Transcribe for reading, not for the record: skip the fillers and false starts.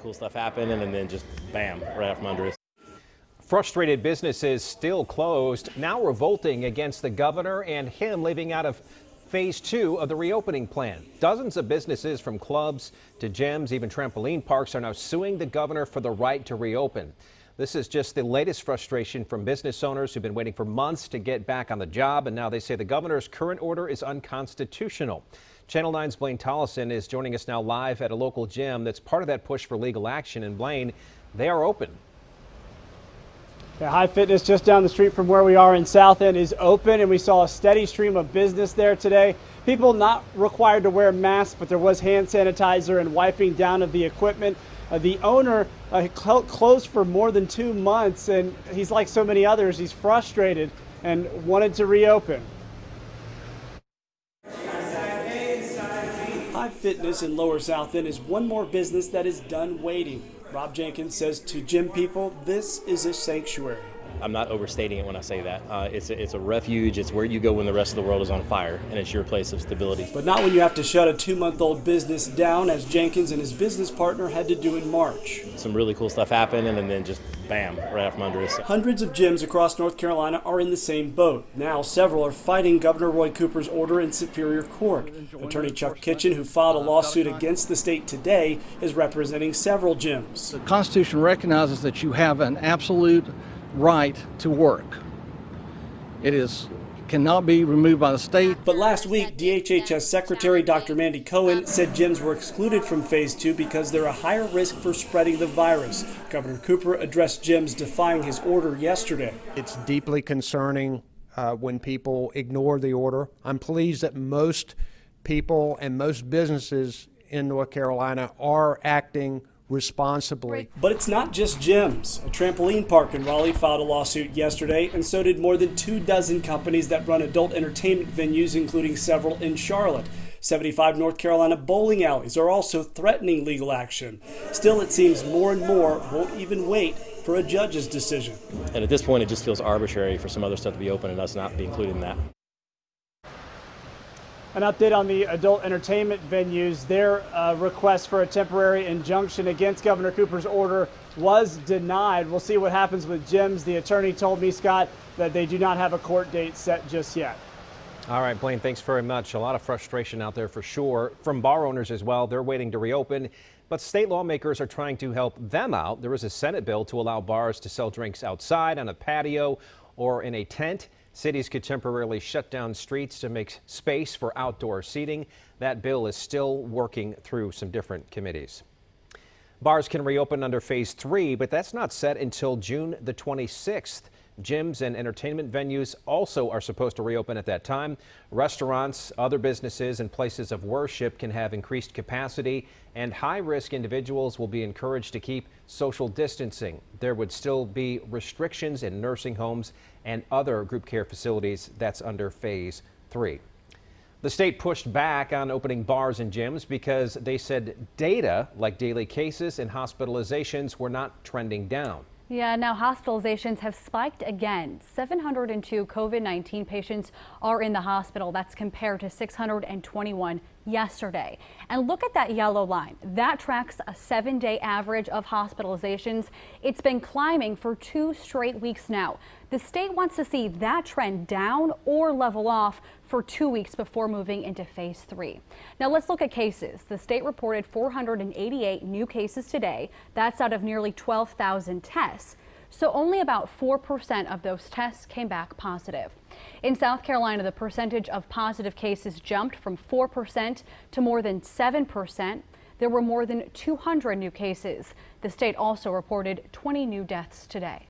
cool stuff happen, and then just bam, right out from under us. Frustrated businesses still closed, now revolting against the governor and him leaving out of phase 2 of the reopening plan. Dozens of businesses, from clubs to gyms, even trampoline parks, are now suing the governor for the right to reopen. This is just the latest frustration from business owners who've been waiting for months to get back on the job, and now they say the governor's current order is unconstitutional. Channel 9's Blaine Tollison is joining us now live at a local gym that's part of that push for legal action. And Blaine, they are open. Yeah, High Fitness just down the street from where we are in South End is open, and we saw a steady stream of business there today. People not required to wear masks, but there was hand sanitizer and wiping down of the equipment. The owner closed for more than 2 months, and he's like so many others. He's frustrated and wanted to reopen. High Fitness in Lower South End is one more business that is done waiting. Rob Jenkins says to gym people, this is a sanctuary. I'm not overstating it when I say that. It's a refuge. It's where you go when the rest of the world is on fire, and it's your place of stability. But not when you have to shut a 2-month-old business down, as Jenkins and his business partner had to do in March. Some really cool stuff happen, and then just bam, right out from under us. Hundreds of gyms across North Carolina are in the same boat. Now several are fighting Governor Roy Cooper's order in Superior Court. Attorney Chuck Kitchen, who filed a lawsuit against the state today, is representing several gyms. The Constitution recognizes that you have an absolute right to work. Cannot be removed by the state. But last week, DHHS Secretary Dr. Mandy Cohen said gyms were excluded from phase 2 because they're a higher risk for spreading the virus. Governor Cooper addressed gyms defying his order yesterday. It's deeply concerning when people ignore the order. I'm pleased that most people and most businesses in North Carolina are acting responsibly. But it's not just gyms. A trampoline park in Raleigh filed a lawsuit yesterday, and so did more than 24 companies that run adult entertainment venues, including several in Charlotte. 75 North Carolina bowling alleys are also threatening legal action. Still, it seems more and more won't even wait for a judge's decision. And at this point, it just feels arbitrary for some other stuff to be open and us not be included in that. An update on the adult entertainment venues. Their request for a temporary injunction against Governor Cooper's order was denied. We'll see what happens with gyms. The attorney told me, Scott, that they do not have a court date set just yet. All right, Blaine, thanks very much. A lot of frustration out there for sure. From bar owners as well. They're waiting to reopen, but state lawmakers are trying to help them out. There is a Senate bill to allow bars to sell drinks outside, on a patio, or in a tent. Cities could temporarily shut down streets to make space for outdoor seating. That bill is still working through some different committees. Bars can reopen under phase 3, but that's not set until June the 26th. Gyms and entertainment venues also are supposed to reopen at that time. Restaurants, other businesses, and places of worship can have increased capacity, and high-risk individuals will be encouraged to keep social distancing. There would still be restrictions in nursing homes and other group care facilities. That's under phase 3. The state pushed back on opening bars and gyms because they said data like daily cases and hospitalizations were not trending down. Yeah, now hospitalizations have spiked again. 702 COVID-19 patients are in the hospital. That's compared to 621 yesterday. And look at that yellow line. That tracks a 7-day average of hospitalizations. It's been climbing for 2 straight weeks now. The state wants to see that trend down or level off for 2 weeks before moving into phase 3. Now let's look at cases. The state reported 488 new cases today. That's out of nearly 12,000 tests. So only about 4% of those tests came back positive. In South Carolina, the percentage of positive cases jumped from 4% to more than 7%. There were more than 200 new cases. The state also reported 20 new deaths today.